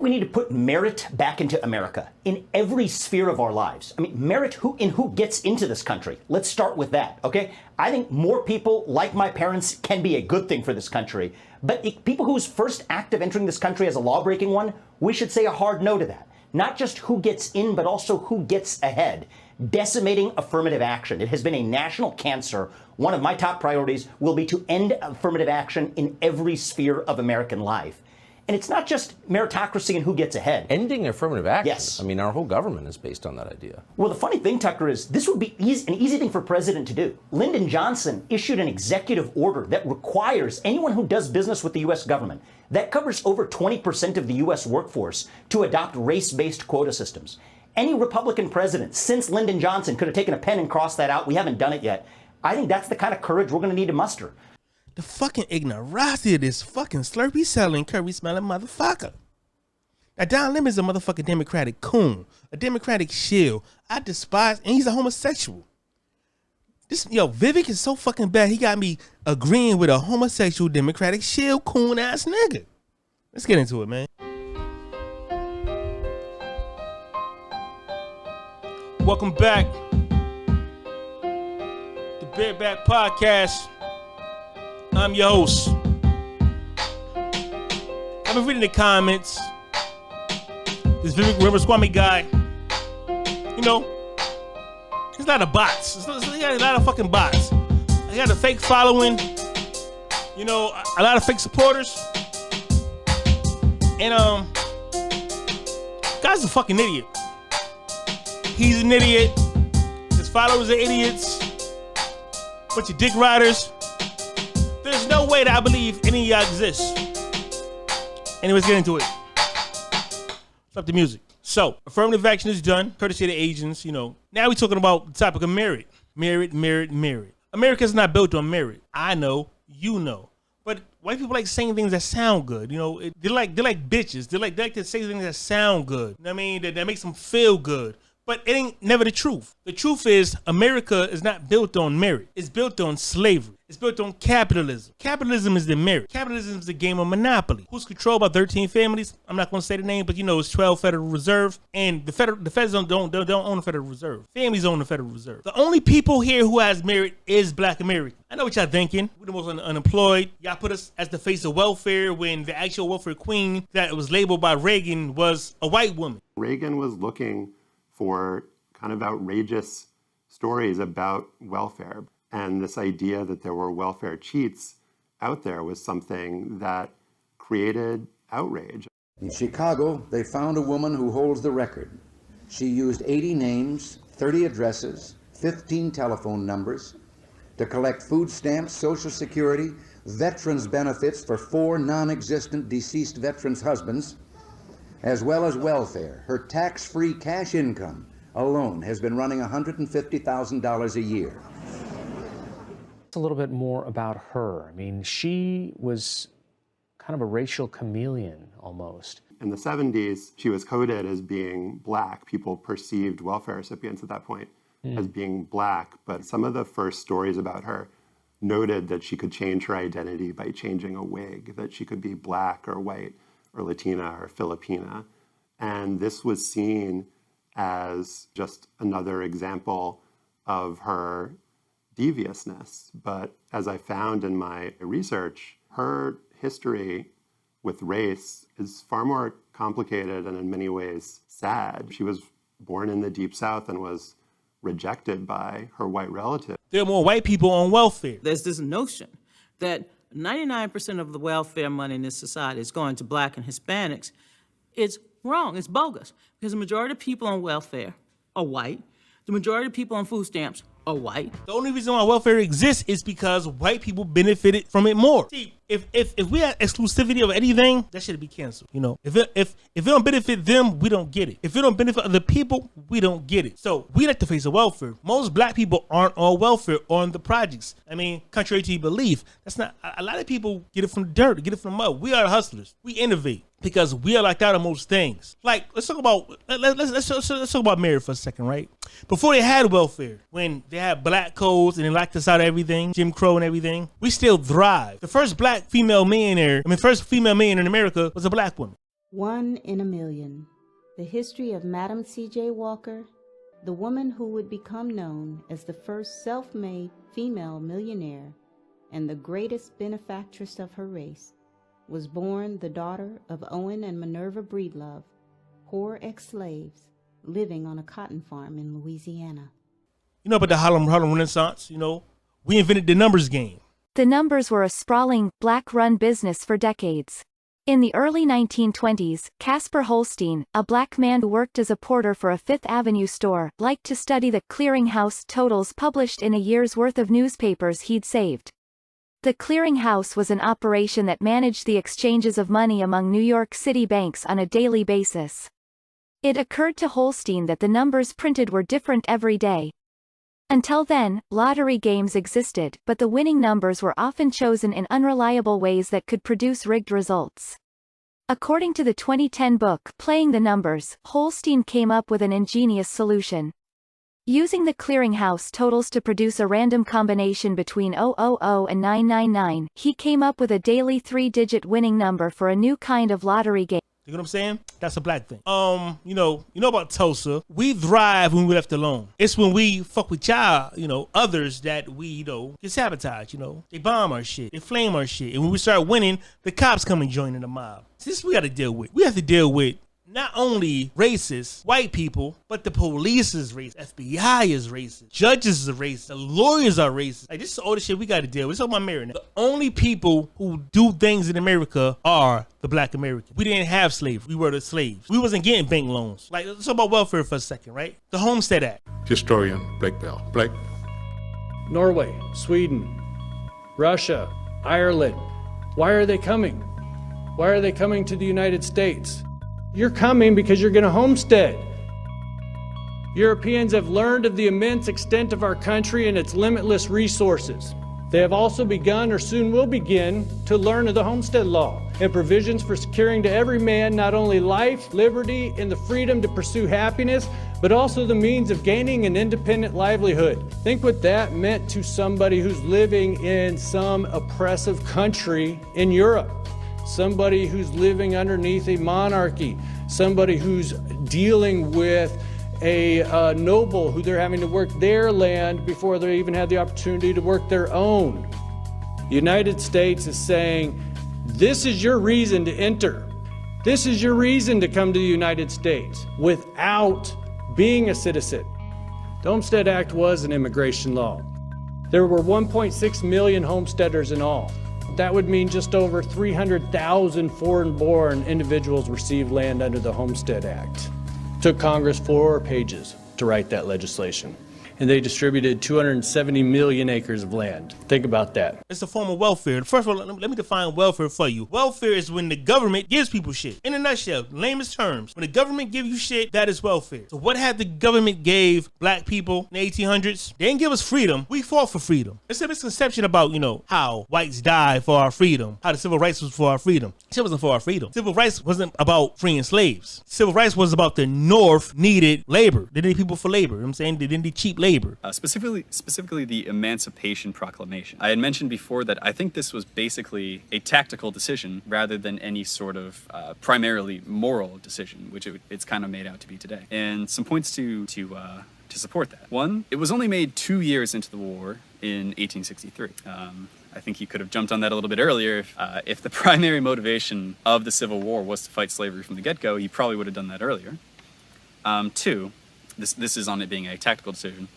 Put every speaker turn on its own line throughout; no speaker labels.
we need to put merit back into America in every sphere of our lives. I mean, merit who gets into this country. Let's start with that, okay? I think more people like my parents can be a good thing for this country. But people whose first act of entering this country as a law-breaking one, we should say a hard no to that. Not just who gets in, but also who gets ahead. Decimating affirmative action. It has been a national cancer. One of my top priorities will be to end affirmative action in every sphere of American life. And it's not just meritocracy and who gets ahead.
Ending affirmative action?
Yes.
I mean, our whole government is based on that idea.
Well, the funny thing, Tucker, is this would be an easy thing for a president to do. Lyndon Johnson issued an executive order that requires anyone who does business with the U.S. government, that covers over 20% of the U.S. workforce, to adopt race-based quota systems. Any Republican president since Lyndon Johnson could have taken a pen and crossed that out. We haven't done it yet. I think that's the kind of courage we're going to need to muster.
The fucking ignorosity of this fucking Slurpee selling, curry smelling motherfucker. Now, Don Lemon's a motherfucking Democratic coon, a Democratic shill. I despise, and he's a homosexual. Vivek is so fucking bad. He got me agreeing with a homosexual Democratic shill coon ass nigga. Let's get into it, man. Welcome back. The Bareback Podcast. I'm your host. I've been reading the comments. This VIVEK Ramaswamy guy, you know, there's a lot of bots. He got a lot of fucking bots. He got a fake following, you know, a lot of fake supporters. And guy's a fucking idiot. He's an idiot. His followers are idiots. Bunch of dick riders. There's no way that I believe any of y'all exist. Anyways, get into it. Stop the music. So, affirmative action is done, courtesy of the agents, you know. Now we're talking about the topic of merit. Merit. America's not built on merit. I know, you know. But white people like saying things that sound good, you know. They're like bitches. They like to say things that sound good. You know what I mean? That makes them feel good. But it ain't never the truth. The truth is America is not built on merit. It's built on slavery. It's built on capitalism. Capitalism is the merit. Capitalism is the game of monopoly. Who's controlled by 13 families? I'm not going to say the name, but you know it's 12 Federal Reserve. And the feds don't own the Federal Reserve. Families own the Federal Reserve. The only people here who has merit is Black Americans. I know what y'all thinking. We're the most unemployed. Y'all put us as the face of welfare when the actual welfare queen that was labeled by Reagan was a white woman.
Reagan was looking for kind of outrageous stories about welfare. And this idea that there were welfare cheats out there was something that created outrage.
In Chicago, they found a woman who holds the record. She used 80 names, 30 addresses, 15 telephone numbers to collect food stamps, Social Security, veterans benefits for 4 non-existent deceased veterans' husbands, as well as welfare. Her tax-free cash income alone has been running $150,000 a year.
A little bit more about her. I mean, she was kind of a racial chameleon almost.
In the 70s, she was coded as being Black. People perceived welfare recipients at that point as being Black, but some of the first stories about her noted that she could change her identity by changing a wig, that she could be Black or white or Latina or Filipina. And this was seen as just another example of her deviousness. But as I found in my research, her history with race is far more complicated and in many ways sad. She was born in the Deep South and was rejected by her white relatives.
There are more white people on welfare.
There's this notion that 99% of the welfare money in this society is going to Black and Hispanics. It's wrong. It's bogus. Because the majority of people on welfare are white. The majority of people on food stamps are white.
The only reason why welfare exists is because white people benefited from it more. See, if we had exclusivity of anything, that should be canceled. You know, if it don't benefit them, we don't get it. If it don't benefit other people, we don't get it. So we like to face of welfare. Most Black people aren't on welfare or on the projects. I mean, contrary to your belief, that's not. A lot of people get it from dirt, get it from mud. We are hustlers. We innovate because we are locked out of most things. Like let's talk about merit for a second, right? Before they had welfare, when they had black codes and they locked us out of everything, Jim Crow and everything, we still thrive. The first female millionaire in America was a Black woman.
1 in a Million. The history of Madam C.J. Walker, the woman who would become known as the first self-made female millionaire and the greatest benefactress of her race, was born the daughter of Owen and Minerva Breedlove, poor ex-slaves living on a cotton farm in Louisiana.
You know about the Harlem Renaissance, we invented the numbers game.
The numbers were a sprawling, black-run business for decades. In the early 1920s, Casper Holstein, a black man who worked as a porter for a Fifth Avenue store, liked to study the clearinghouse totals published in a year's worth of newspapers he'd saved. The clearinghouse was an operation that managed the exchanges of money among New York City banks on a daily basis. It occurred to Holstein that the numbers printed were different every day. Until then, lottery games existed, but the winning numbers were often chosen in unreliable ways that could produce rigged results. According to the 2010 book Playing the Numbers, Holstein came up with an ingenious solution. Using the clearinghouse totals to produce a random combination between 000 and 999, he came up with a daily 3-digit winning number for a new kind of lottery game.
You know what I'm saying? That's a black thing. You know about Tulsa. We thrive when we're left alone. It's when we fuck with y'all, others that we, get sabotaged, They bomb our shit. They flame our shit. And when we start winning, the cops come and join in the mob. See, this is what we got to deal with. We have to deal with not only racist white people, but the police is racist, FBI is racist, judges are racist, the lawyers are racist. Like, this is all the shit we got to deal with. It's on my mirror now. The only people who do things in America are the black Americans. We didn't have slavery. We were the slaves. We wasn't getting bank loans. Like, let's talk about welfare for a second, right? The Homestead Act.
Historian Blake Bell. Blake.
Norway, Sweden, Russia, Ireland. Why are they coming? Why are they coming to the United States? You're coming because you're going to homestead. Europeans have learned of the immense extent of our country and its limitless resources. They have also begun, or soon will begin, to learn of the homestead law and provisions for securing to every man not only life, liberty, and the freedom to pursue happiness, but also the means of gaining an independent livelihood. Think what that meant to somebody who's living in some oppressive country in Europe. Somebody who's living underneath a monarchy, somebody who's dealing with a noble who they're having to work their land before they even had the opportunity to work their own. The United States is saying, this is your reason to enter. This is your reason to come to the United States without being a citizen. The Homestead Act was an immigration law. There were 1.6 million homesteaders in all. That would mean just over 300,000 foreign-born individuals received land under the Homestead Act. It took Congress 4 pages to write that legislation, and they distributed 270 million acres of land. Think about that.
It's a form of welfare. First of all, let me define welfare for you. Welfare is when the government gives people shit. In a nutshell, lamest terms, when the government gives you shit, that is welfare. So what had the government gave black people in the 1800s? They didn't give us freedom. We fought for freedom. It's a misconception about, how whites died for our freedom, how the civil rights was for our freedom. Shit wasn't for our freedom. Civil rights wasn't about freeing slaves. Civil rights was about the North needed labor. They needed people for labor. You know what I'm saying? They didn't need cheap labor.
Specifically the Emancipation Proclamation. I had mentioned before that I think this was basically a tactical decision rather than any sort of primarily moral decision, which it's kind of made out to be today. And some points to support that. One, it was only made 2 years into the war in 1863. I think you could have jumped on that a little bit earlier. If the primary motivation of the Civil War was to fight slavery from the get-go, you probably would have done that earlier. Two, this is on it being a tactical decision.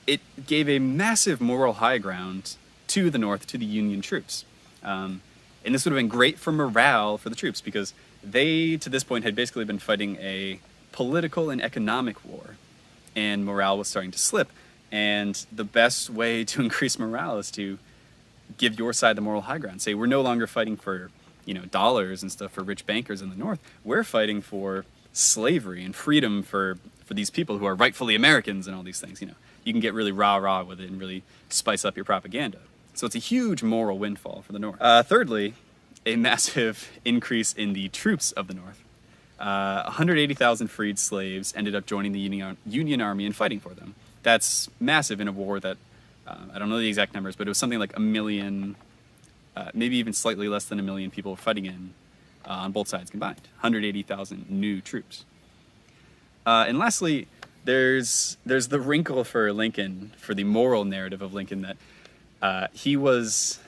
It gave a massive moral high ground to the North, to the Union troops. And this would have been great for morale for the troops because they, to this point, had basically been fighting a political and economic war, and morale was starting to slip. And the best way to increase morale is to give your side the moral high ground. Say, we're no longer fighting for, dollars and stuff for rich bankers in the North. We're fighting for slavery and freedom for these people who are rightfully Americans and all these things, You can get really rah-rah with it and really spice up your propaganda. So it's a huge moral windfall for the North. Thirdly, a massive increase in the troops of the North. 180,000 freed slaves ended up joining the Union Army and fighting for them. That's massive in a war that, I don't know the exact numbers, but it was something like 1 million, maybe even slightly less than 1 million people fighting in on both sides combined, 180,000 new troops. And lastly, there's the wrinkle for Lincoln, for the moral narrative of Lincoln, that he was,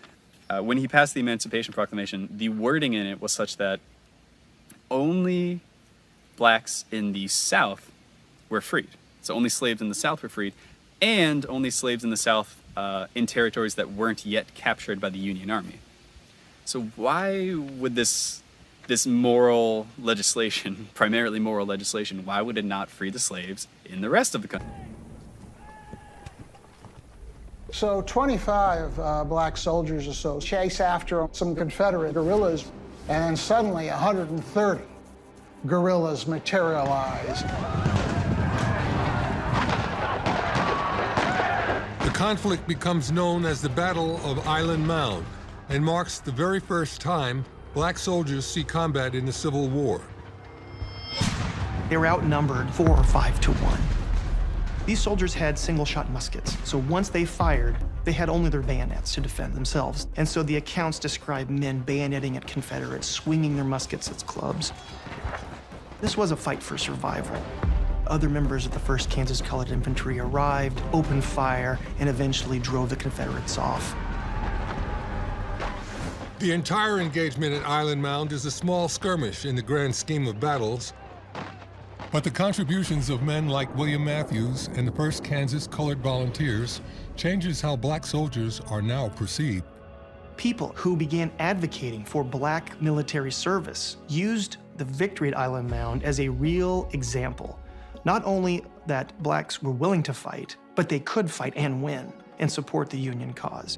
when he passed the Emancipation Proclamation, the wording in it was such that only blacks in the South were freed. So only slaves in the South were freed, and only slaves in the South in territories that weren't yet captured by the Union Army. So why would this moral legislation, primarily moral legislation, why would it not free the slaves in the rest of the country?
So 25 black soldiers or so chase after some Confederate guerrillas, and then suddenly 130 guerrillas materialize.
The conflict becomes known as the Battle of Island Mound and marks the very first time black soldiers see combat in the Civil War.
They were outnumbered 4 or 5 to 1. These soldiers had single-shot muskets, so once they fired, they had only their bayonets to defend themselves. And so the accounts describe men bayoneting at Confederates, swinging their muskets as clubs. This was a fight for survival. Other members of the 1st Kansas Colored Infantry arrived, opened fire, and eventually drove the Confederates off.
The entire engagement at Island Mound is a small skirmish in the grand scheme of battles, but the contributions of men like William Matthews and the 1st Kansas Colored Volunteers changes how black soldiers are now perceived.
People who began advocating for black military service used the victory at Island Mound as a real example. Not only that blacks were willing to fight, but they could fight and win and support the Union cause.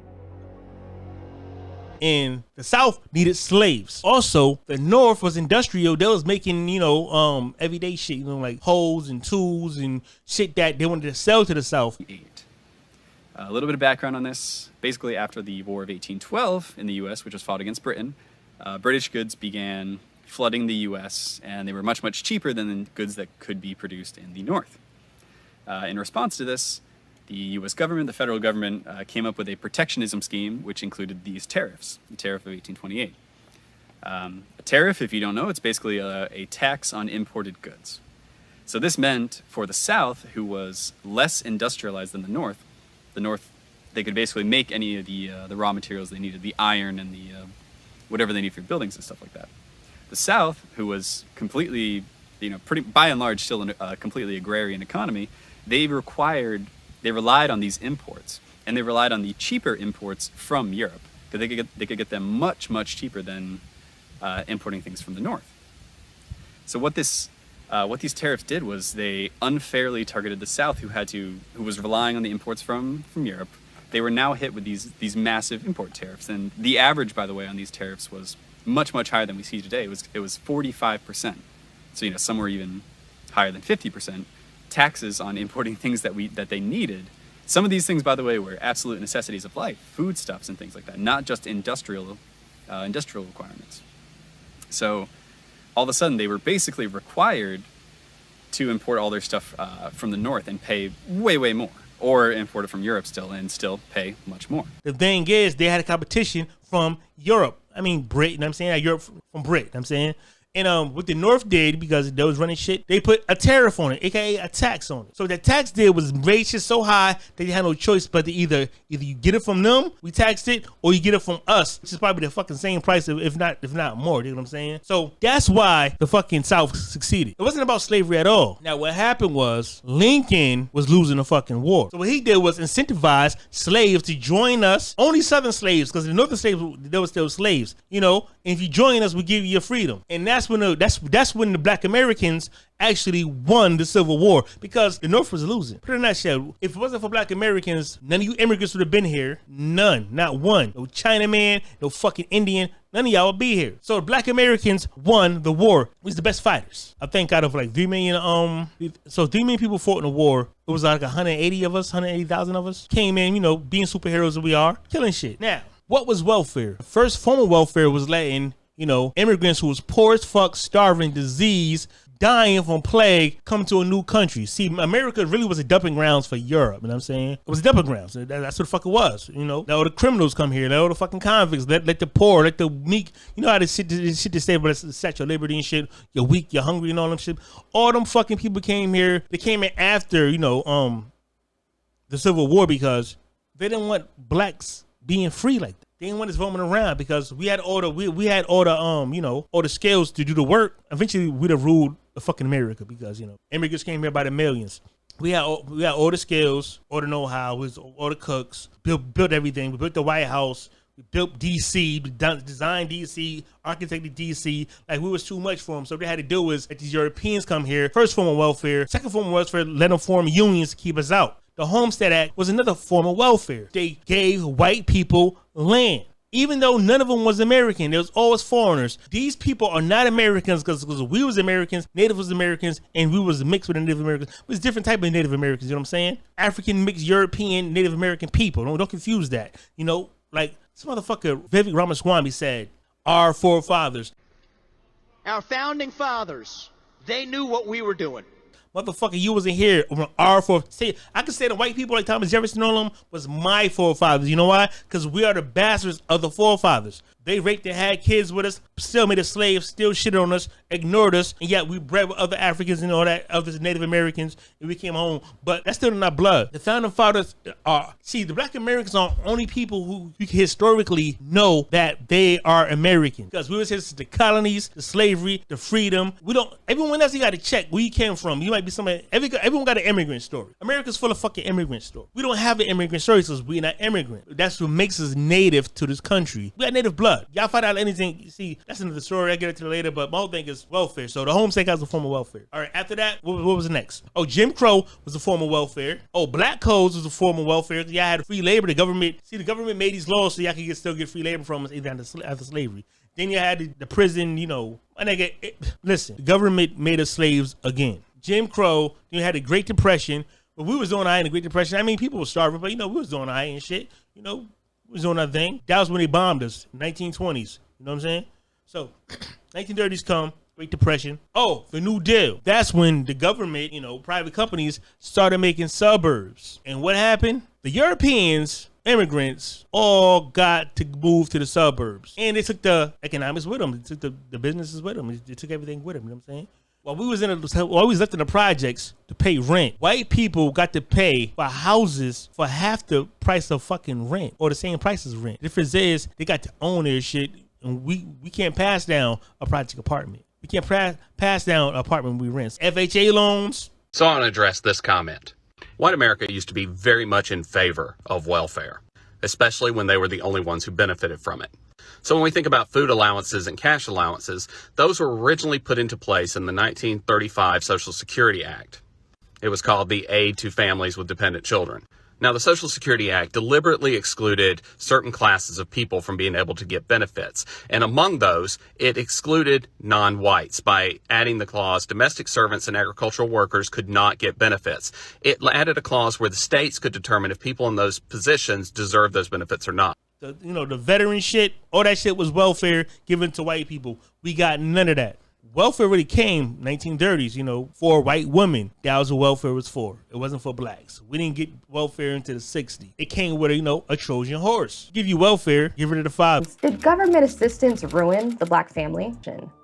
And the South needed slaves. Also, the North was industrial. They was making, everyday shit, like hoes and tools and shit that they wanted to sell to the South.
A little bit of background on this. Basically, after the War of 1812 in the U.S., which was fought against Britain, British goods began flooding the U.S., and they were much, much cheaper than the goods that could be produced in the North. In response to this, the U.S. government, the federal government, came up with a protectionism scheme which included these tariffs, the tariff of 1828. A tariff, if you don't know, it's basically a tax on imported goods. So this meant for the South, who was less industrialized than the North, they could basically make any of the raw materials they needed, the iron and the whatever they need for buildings and stuff like that. The South, who was completely, pretty by and large still a completely agrarian economy, they relied on these imports, and they relied on the cheaper imports from Europe, because they could get them much, much cheaper than importing things from the North. So what these tariffs did was they unfairly targeted the South, who was relying on the imports from Europe. They were now hit with these massive import tariffs, and the average, by the way, on these tariffs was much, much higher than we see today. It was 45%, so somewhere even higher than 50%. Taxes on importing things that they needed. Some of these things, by the way, were absolute necessities of life, foodstuffs and things like that, not just industrial requirements. So all of a sudden, they were basically required to import all their stuff from the North and pay way, way more, or import it from Europe still and still pay much more.
The thing is, they had a competition from Europe. I mean, Britain, I'm saying, Europe from Britain, I'm saying. And what the North did, because they was running shit, they put a tariff on it, aka a tax on it. So what that tax did was raise shit so high that they had no choice but to either you get it from them, we taxed it, or you get it from us, which is probably the fucking same price, if not more. You know what I'm saying? So that's why the fucking South succeeded. It wasn't about slavery at all. Now what happened was Lincoln was losing the fucking war. So what he did was incentivize slaves to join us. Only Southern slaves, because the Northern slaves, they were still slaves. And if you join us, we give you your freedom. And that's when the black Americans actually won the Civil War, because the North was losing. Put it in that shell. If it wasn't for black Americans, none of you immigrants would have been here. None. Not one. No Chinaman, no fucking Indian. None of y'all would be here. So the black Americans won the war. We was the best fighters. I think out of like 3 million, 3 million people fought in the war. It was like 180,000 of us came in, being superheroes that we are, killing shit. Now, what was welfare? The first form of welfare was letting immigrants who was poor as fuck, starving, disease, dying from plague come to a new country. See, America really was a dumping grounds for Europe, you know what I'm saying? It was a dumping grounds. That's what the fuck it was, you know? Let all the criminals come here, let all the fucking convicts, let the poor, let the meek, you know how this shit they say, but it's Statue of Liberty and shit, you're weak, you're hungry and all them shit. All them fucking people came here, they came in after, you know, the Civil War because they didn't want blacks being free like that. They didn't want us roaming around because we had all the you know, all the skills to do the work. Eventually, we'd have ruled the fucking America because, you know, immigrants came here by the millions. We had all the skills, all the know-how, all the cooks, built everything. We built the White House. We built DC, we designed DC, architected DC. Like, we was too much for them. So what they had to do is let these Europeans come here. First form of welfare. Second form of welfare, let them form unions to keep us out. The Homestead Act was another form of welfare. They gave white people land. Even though none of them was American, there was always foreigners. These people are not Americans because we was Americans, Native was Americans, and we was mixed with the Native Americans. It was different type of Native Americans, you know what I'm saying? African mixed European Native American people. Don't confuse that. You know, like this motherfucker Vivek Ramaswamy said, our forefathers.
Our founding fathers, they knew what we were doing.
Motherfucker, you wasn't here when our forefathers. I could say the white people like Thomas Jefferson and all them was my forefathers. You know why? Because we are the bastards of the forefathers. They raped and had kids with us, still made us slaves, still shitted on us, ignored us, and yet we bred with other Africans and all that, other Native Americans, and we came home. But that's still in our blood. The founding fathers are, see, the black Americans are only people who you can historically know that they are American. Because we was here since the colonies, the slavery, the freedom. We don't, everyone else, you got to check where you came from. You might be somebody, everyone got an immigrant story. America's full of fucking immigrant story. We don't have an immigrant story because we're not immigrant. That's what makes us native to this country. We got native blood. Y'all find out anything, see, that's another story. I'll get into it later, but my whole thing is welfare. So the Homestead Act was a form of welfare. All right, after that, what was the next? Oh, Jim Crow was a form of welfare. Oh, black codes was a form of welfare. Y'all had free labor. The government made these laws so y'all could still get free labor from us even after slavery. Then you had the prison, you know. Listen, the government made us slaves again. Jim Crow, then you had the Great Depression. But we was doing all right in the Great Depression. I mean, people were starving, but, you know, we was doing all right and shit. You know, we was doing our thing. That was when they bombed us, 1920s. You know what I'm saying? So, 1930s come, Great Depression. Oh, the New Deal. That's when the government, you know, private companies started making suburbs. And what happened? The Europeans, immigrants, all got to move to the suburbs. And they took the economics with them. They took the businesses with them. They took everything with them. You know what I'm saying? While we was left in the projects to pay rent, white people got to pay for houses for half the price of fucking rent, or the same price as rent. The difference is they got to own their shit, and we can't pass down a project apartment. We can't pass down an apartment we rent. FHA loans.
So I want to address this comment. White America used to be very much in favor of welfare, especially when they were the only ones who benefited from it. So when we think about food allowances and cash allowances, those were originally put into place in the 1935 Social Security Act. It was called the Aid to Families with Dependent Children. Now, the Social Security Act deliberately excluded certain classes of people from being able to get benefits. And among those, it excluded non-whites by adding the clause, domestic servants and agricultural workers could not get benefits. It added a clause where the states could determine if people in those positions deserve those benefits or not.
The veteran shit, all that shit was welfare given to white people. We got none of that. Welfare really came 1930s, you know, for white women. That was what welfare was for. It wasn't for blacks. We didn't get welfare into the 60s. It came with, a Trojan horse. Give you welfare, give rid of the fathers.
Did government assistance ruin the black family?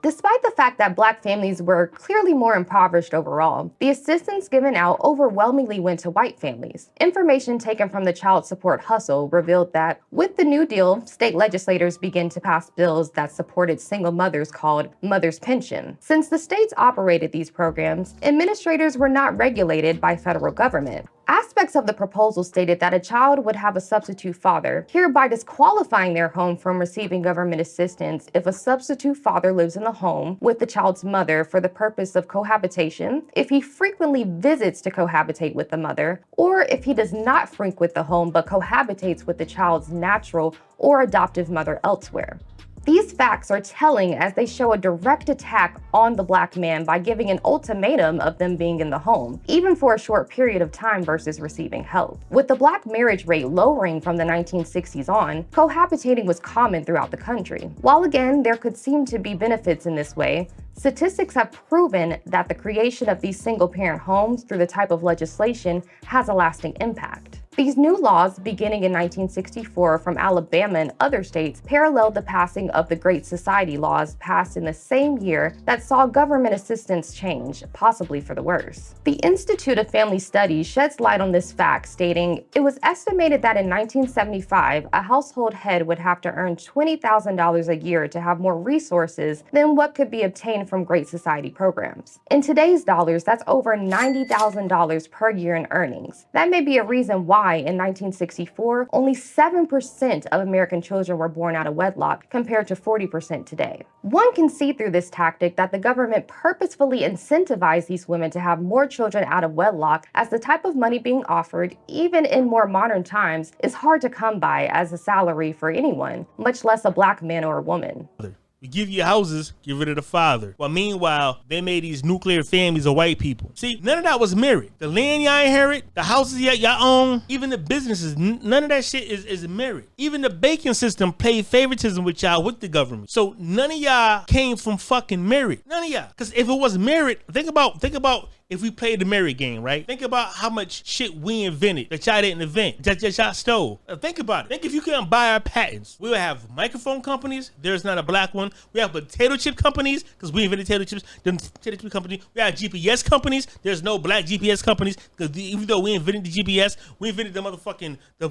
Despite the fact that black families were clearly more impoverished overall, the assistance given out overwhelmingly went to white families. Information taken from the Child Support Hustle revealed that with the New Deal, state legislators began to pass bills that supported single mothers called Mother's Pension. Since the states operated these programs, administrators were not regulated by federal government. Aspects of the proposal stated that a child would have a substitute father, hereby disqualifying their home from receiving government assistance if a substitute father lives in the home with the child's mother for the purpose of cohabitation, if he frequently visits to cohabitate with the mother, or if he does not frequent the home but cohabitates with the child's natural or adoptive mother elsewhere. These facts are telling as they show a direct attack on the black man by giving an ultimatum of them being in the home, even for a short period of time versus receiving help. With the black marriage rate lowering from the 1960s on, cohabitating was common throughout the country. While again, there could seem to be benefits in this way, statistics have proven that the creation of these single-parent homes through the type of legislation has a lasting impact. These new laws, beginning in 1964 from Alabama and other states, paralleled the passing of the Great Society laws passed in the same year that saw government assistance change, possibly for the worse. The Institute of Family Studies sheds light on this fact, stating, "It was estimated that in 1975, a household head would have to earn $20,000 a year to have more resources than what could be obtained from Great Society programs. In today's dollars, that's over $90,000 per year in earnings. That may be a reason why in 1964, only 7% of American children were born out of wedlock compared to 40% today. One can see through this tactic that the government purposefully incentivized these women to have more children out of wedlock, as the type of money being offered, even in more modern times, is hard to come by as a salary for anyone, much less a black man or a woman.
We give you houses, get rid of the father. While meanwhile, they made these nuclear families of white people. See, none of that was mirrored. The land y'all inherit, the houses y'all own, even the businesses, none of that shit is mirrored. Even the banking system played favoritism with y'all with the government. So none of y'all came from fucking mirrored. None of y'all. Because if it was mirrored, think about if we played the mirror game, right? Think about how much shit we invented that y'all didn't invent, that y'all stole. Think about it. Think if you couldn't buy our patents. We would have microphone companies. There's not a black one. We have potato chip companies because we invented potato chips. The potato chip company. We have GPS companies. There's no black GPS companies because even though we invented the GPS, we invented the motherfucking the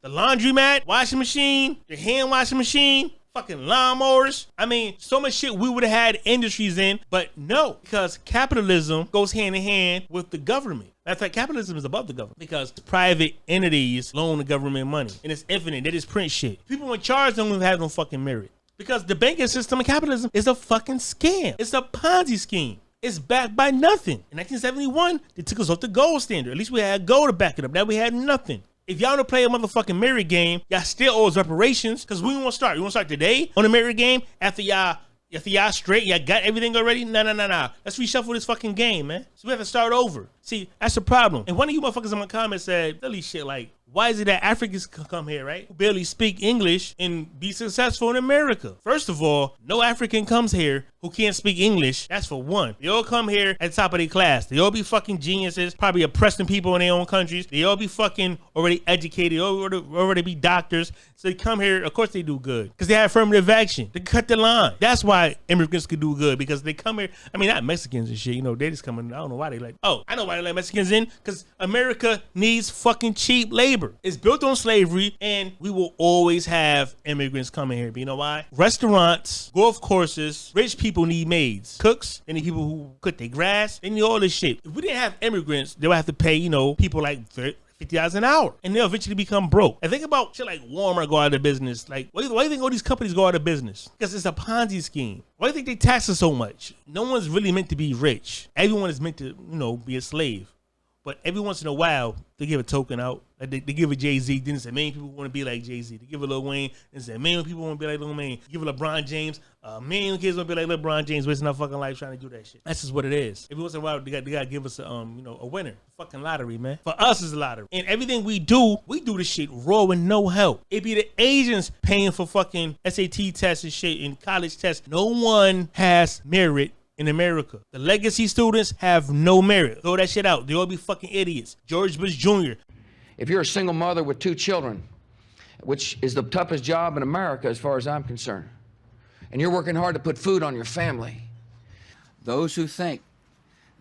laundromat, washing machine, the hand washing machine. Fucking lawnmowers. I mean, so much shit we would have had industries in, but no, because capitalism goes hand in hand with the government. Matter of fact, capitalism is above the government because private entities loan the government money and it's infinite. They just print shit. People in charge don't even have no fucking merit because the banking system of capitalism is a fucking scam. It's a Ponzi scheme. It's backed by nothing. In 1971, they took us off the gold standard. At least we had gold to back it up. Now we had nothing. If y'all want to play a motherfucking mirror game, y'all still owe us reparations because we won't start. You want to start today on the mirror game after y'all straight, y'all got everything already? No. Let's reshuffle this fucking game, man. So we have to start over. See, that's the problem. And one of you motherfuckers in my comments said, silly shit like, why is it that Africans come here, right? Who barely speak English and be successful in America? First of all, no African comes here who can't speak English. That's for one. They all come here at the top of their class. They all be fucking geniuses, probably oppressing people in their own countries. They all be fucking already educated, already be doctors. So they come here, of course they do good. Because they have affirmative action. They cut the line. That's why immigrants could do good. Because they come here, I mean, not Mexicans and shit, you know, they just come in, I don't know why they like, oh, I know why they let Mexicans in. Because America needs fucking cheap labor. It's built on slavery, and we will always have immigrants coming here. But you know why? Restaurants, golf courses, rich people need maids, cooks, they need people who cut their grass, they need all this shit. If we didn't have immigrants, they would have to pay, you know, people like $50 an hour, and they'll eventually become broke. And think about shit like Walmart go out of business. Like, why do you think all these companies go out of business? Because it's a Ponzi scheme. Why do you think they tax us so much? No one's really meant to be rich. Everyone is meant to, you know, be a slave. But every once in a while, they give a token out. Like they give a Jay-Z, then say, million people want to be like Jay-Z. They give a Lil Wayne, then say, million people want to be like Lil Wayne. Give a LeBron James, million kids want to be like LeBron James, wasting our fucking life trying to do that shit. That's just what it is. Every once in a while, they got to give us a winner. Fucking lottery, man. For us, it's a lottery. And everything we do this shit raw with no help. It be the Asians paying for fucking SAT tests and shit and college tests. No one has merit in America. The legacy students have no merit. Throw that shit out. They all be fucking idiots. George Bush Jr.
If you're a single mother with 2 children, which is the toughest job in America as far as I'm concerned, and you're working hard to put food on your family, those who think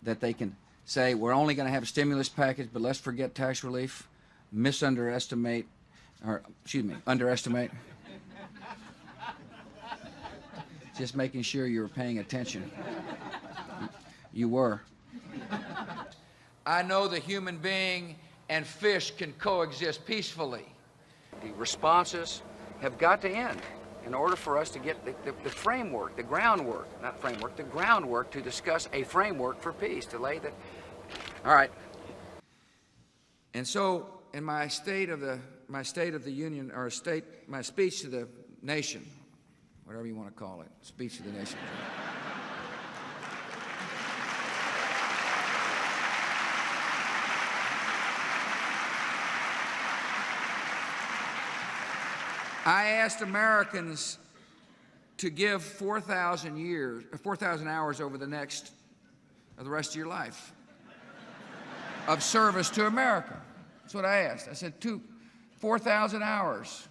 that they can say we're only going to have a stimulus package but let's forget tax relief, underestimate. Just making sure you were paying attention. You were. I know the human being and fish can coexist peacefully. The responses have got to end in order for us to get the framework, the groundwork, not framework, the groundwork to discuss a framework for peace, to lay the, all right. And so in my speech to the nation,
whatever you want to call it, speech of the nation. I asked Americans to give 4,000 hours over the rest of your life of service to America. That's what I asked. I said, 4,000 hours.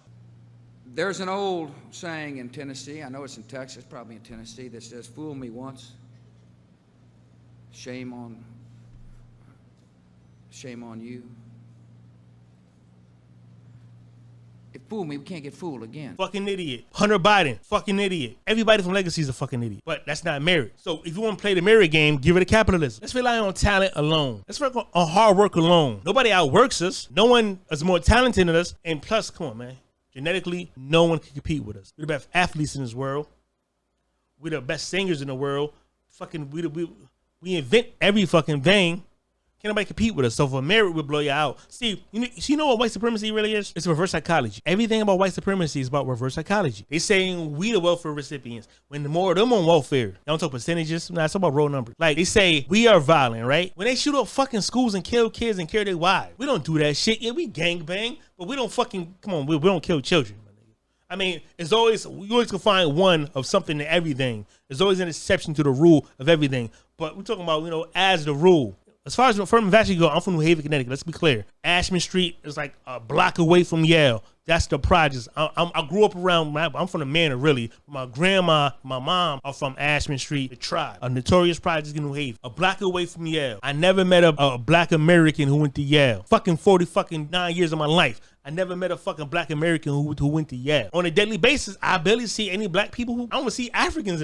There's an old saying in Tennessee, I know it's in Texas, probably in Tennessee, that says, fool me once, shame on you. If fool me, we can't get fooled again.
Fucking idiot. Hunter Biden, fucking idiot. Everybody from Legacy is a fucking idiot. But that's not merit. So if you want to play the merit game, give it a capitalism. Let's rely on talent alone. Let's work on hard work alone. Nobody outworks us. No one is more talented than us. And plus, come on, man. Genetically, no one can compete with us. We're the best athletes in this world. We're the best singers in the world. Fucking, we invent every fucking thing. Can't nobody compete with us. So for merit, we'll blow you out. See, you know what white supremacy really is? It's reverse psychology. Everything about white supremacy is about reverse psychology. They saying we the welfare recipients when the more of them on welfare. Y'all don't talk percentages. Nah, it's about roll numbers. Like they say we are violent, right? When they shoot up fucking schools and kill kids and kill their wives, we don't do that shit. Yeah, we gangbang, but we don't fucking come on. We don't kill children. I mean, we always can find one of something to everything. There's always an exception to the rule of everything. But we're talking about as the rule. As far as affirmative action go, I'm from New Haven, Connecticut. Let's be clear. Ashman Street is like a block away from Yale. That's the projects. I grew up around. I'm from the Manor, really. My grandma, my mom are from Ashman Street, the Tribe, a notorious project in New Haven, a block away from Yale. I never met a black American who went to Yale. Fucking 9 years of my life. I never met a fucking black American who went to Yale. On a daily basis, I barely see any black people I don't see Africans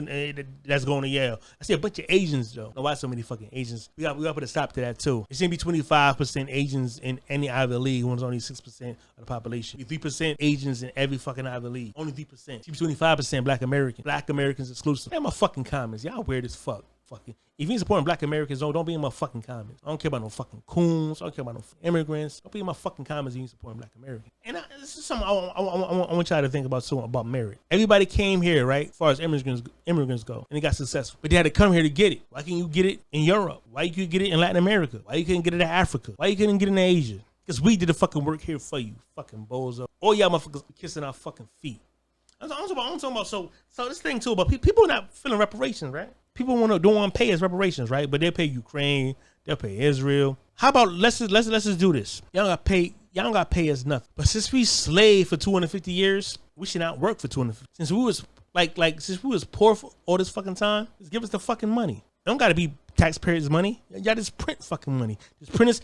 that's going to Yale. I see a bunch of Asians, though. Why so many fucking Asians? We got to put a stop to that, too. It should be 25% Asians in any Ivy League when it's only 6% of the population. 3% Asians in every fucking Ivy League. Only 3%. Should be 25% black American. Black Americans exclusive. Man, my fucking comments. Y'all weird as fuck. Fucking. If you supporting black Americans, don't be in my fucking comments. I don't care about no fucking coons. I don't care about no immigrants. Don't be in my fucking comments if you supporting black Americans. And this is something I want y'all to think about too, about merit. Everybody came here, right, as far as immigrants go, and they got successful. But they had to come here to get it. Why can't you get it in Europe? Why you couldn't get it in Latin America? Why you couldn't get it in Africa? Why you couldn't get it in Asia? Because we did the fucking work here for you, fucking bozo. All y'all motherfuckers kissing our fucking feet. I'm talking about so this thing too, but people are not feeling reparations, right? People don't want to pay us reparations, right? But they'll pay Ukraine, they'll pay Israel. How about let's just do this? Y'all don't got to pay us nothing. But since we slaved for 250 years, we should not work for 250. Since we was since we was poor for all this fucking time, just give us the fucking money. It don't got to be taxpayers' money. Y'all just print fucking money. Just print us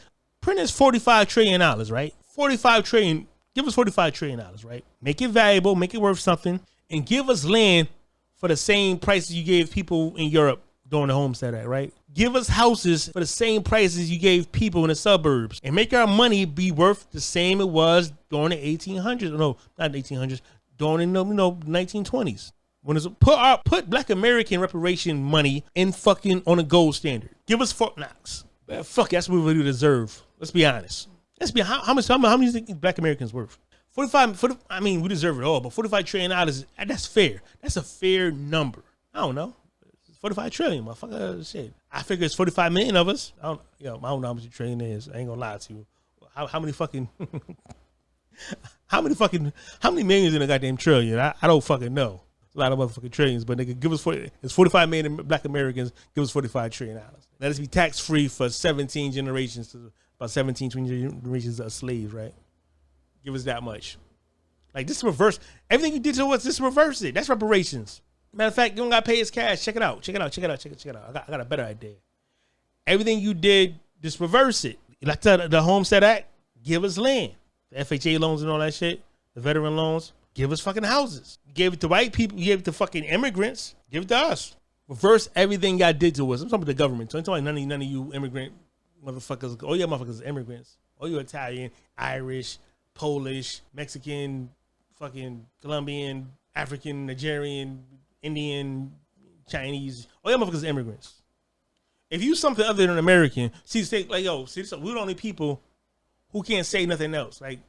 $45 trillion, right? 45 trillion. Give us $45 trillion, right? Make it valuable, make it worth something, and give us land for the same prices you gave people in Europe during the Homestead Act, right? Give us houses for the same prices you gave people in the suburbs, and make our money be worth the same it was during the 1800s. No, not 1800s. During the 1920s. When it's put black American reparation money in fucking on a gold standard. Give us Fort Knox. Man, fuck, that's what we really deserve. Let's be honest. How much do you think black Americans worth? 45. I mean, we deserve it all, but $45 trillion, that's fair. That's a fair number. I don't know. 45 trillion, motherfucker. Shit. I figure it's 45 million of us. I don't know how much a trillion is. I ain't gonna lie to you. How many fucking how many millions in a goddamn trillion? I don't fucking know. A lot of motherfucking trillions, but they could give us it's 45 million black Americans, give us $45 trillion. Let us be tax free for 17 generations to about 17, 20 generations of slaves, right? Give us that much. Like, this reverse. Everything you did to us, just reverse it. That's reparations. Matter of fact, you don't got to pay us cash. Check it out. I got a better idea. Everything you did, just reverse it. Like the Homestead Act, give us land. The FHA loans and all that shit, the veteran loans, give us fucking houses. You gave it to white people. You gave it to fucking immigrants. Give it to us. Reverse everything y'all did to us. I'm talking about the government. So I'm talking about none of you immigrant motherfuckers. All y'all motherfuckers are immigrants. All you Italian, Irish, Polish, Mexican, fucking Colombian, African, Nigerian, Indian, Chinese. All y'all motherfuckers are immigrants. If you something other than American, we're the only people who can't say nothing else. Like,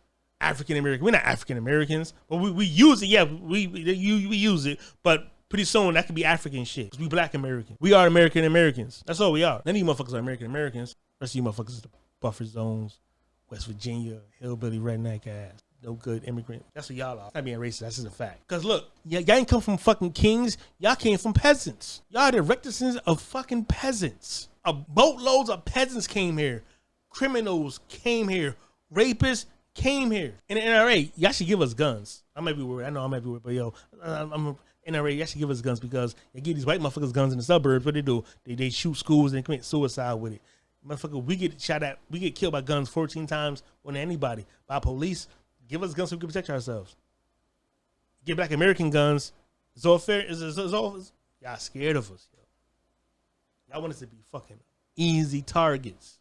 African American. We're not African Americans, but we use it. Yeah, we use it, but pretty soon that could be African shit. 'Cause we Black American. We are American Americans. That's all we are. None of you motherfuckers are American Americans. The rest of you motherfuckers are the buffer zones, West Virginia, hillbilly redneck ass. No good immigrant. That's what y'all are. Not being racist. That's just a fact. Because look, y'all ain't come from fucking kings. Y'all came from peasants. Y'all are the descendants of fucking peasants. A boatloads of peasants came here. Criminals came here. Rapists came here. In the NRA, y'all should give us guns. I might be worried. I know I might be worried, but yo, I'm NRA, y'all should give us guns because they give these white motherfuckers guns in the suburbs. What they do? They shoot schools and commit suicide with it. Motherfucker, we get killed by guns 14 times more than anybody. By police. Give us guns so we can protect ourselves. Give Black American guns. It's all fair. Y'all scared of us. Yo. Y'all want us to be fucking easy targets.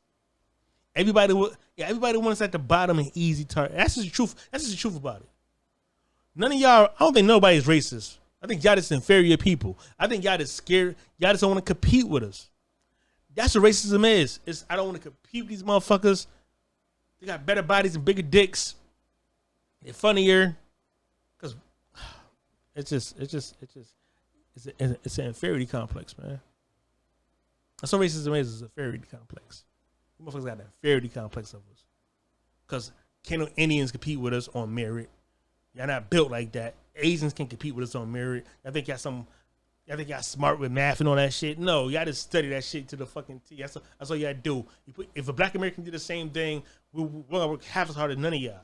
Everybody wants us at the bottom and easy target. That's just the truth. That's just the truth about it. None of y'all, I don't think nobody's racist. I think y'all just inferior people. I think y'all just scared. Y'all just don't want to compete with us. That's what racism is. I don't want to compete with these motherfuckers. They got better bodies and bigger dicks. They're funnier, because it's an inferiority complex, man. That's what racism is an inferiority complex. You motherfuckers got an inferiority complex of us, because can no Indians compete with us on merit? Y'all not built like that. Asians can compete with us on merit. I think y'all smart with math and all that shit. No, y'all just study that shit to the fucking T. That's all y'all do. If a Black American did the same thing, we're gonna work half as hard as none of y'all.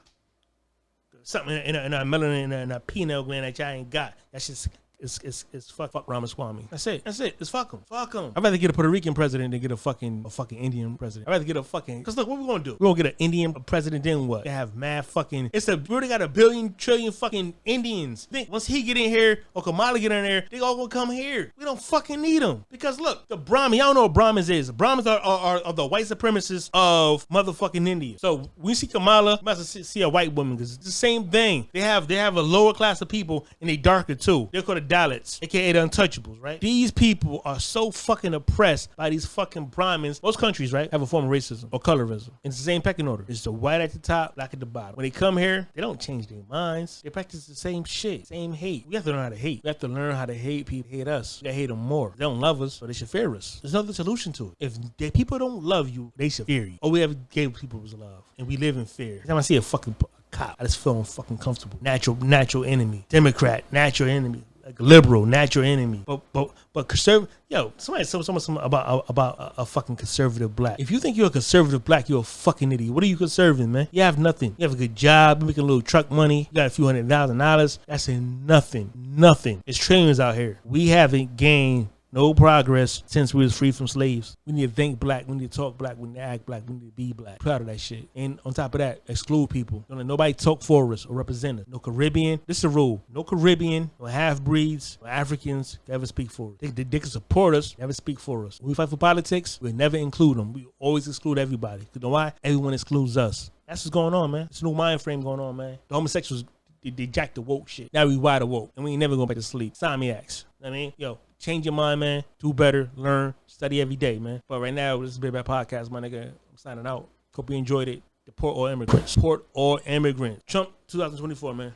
Something in a melanin and a pineal gland that y'all ain't got. That's just it's fuck Ramaswamy. That's it. It's fuck him. I'd rather get a Puerto Rican president than get a fucking Indian president. I'd rather get because look, what we gonna do? We're gonna get an Indian president, then what? They have mad fucking, we already got 1 billion trillion fucking Indians. Think once he get in here or Kamala get in there, they all gonna come here. We don't fucking need them. Because look, the Brahmin, y'all know what Brahmins is. Brahmins are the white supremacists of motherfucking India. So when you see Kamala, you must see a white woman, because it's the same thing. They have a lower class of people and they darker too. They're called Dalits, aka the untouchables, right? These people are so fucking oppressed by these fucking Brahmins. Most countries, right, have a form of racism or colorism. It's the same pecking order. It's the white at the top, black at the bottom. When they come here, they don't change their minds. They practice the same shit, same hate. We have to learn how to hate. We have to learn how to hate people, hate us. We gotta hate them more. They don't love us, so they should fear us. There's no other solution to it. If people don't love you, they should fear you. All we ever gave people was love, and we live in fear. Every time I see a fucking cop, I just feel fucking comfortable. Natural enemy. Democrat, natural enemy. Like liberal, natural enemy. But conservative. Yo, somebody said something about a fucking conservative Black. If you think you're a conservative Black, you're a fucking idiot. What are you conserving, man? You have nothing. You have a good job. You're making a little truck money. You got a few $100,000. That's nothing. It's trillions out here. We haven't gained no progress since we was free from slaves. We need to think Black. We need to talk Black. We need to act Black. We need to be Black. Proud of that shit. And on top of that, exclude people. Don't let nobody talk for us or represent us. No Caribbean. This is a rule. No Caribbean, no half-breeds, no Africans can ever speak for us. They can support us, never speak for us. When we fight for politics, we never include them. We always exclude everybody. You know why? Everyone excludes us. That's what's going on, man. It's a new mind frame going on, man. The homosexuals, they jack the woke shit. Now we wide awoke, and we ain't never going back to sleep. Insomniacs. You know what I mean? Yo, change your mind, man. Do better. Learn. Study every day, man. But right now, this is a Big Bad Podcast, my nigga. I'm signing out. Hope you enjoyed it. Deport all immigrants. Deport all immigrants. Trump 2024, man.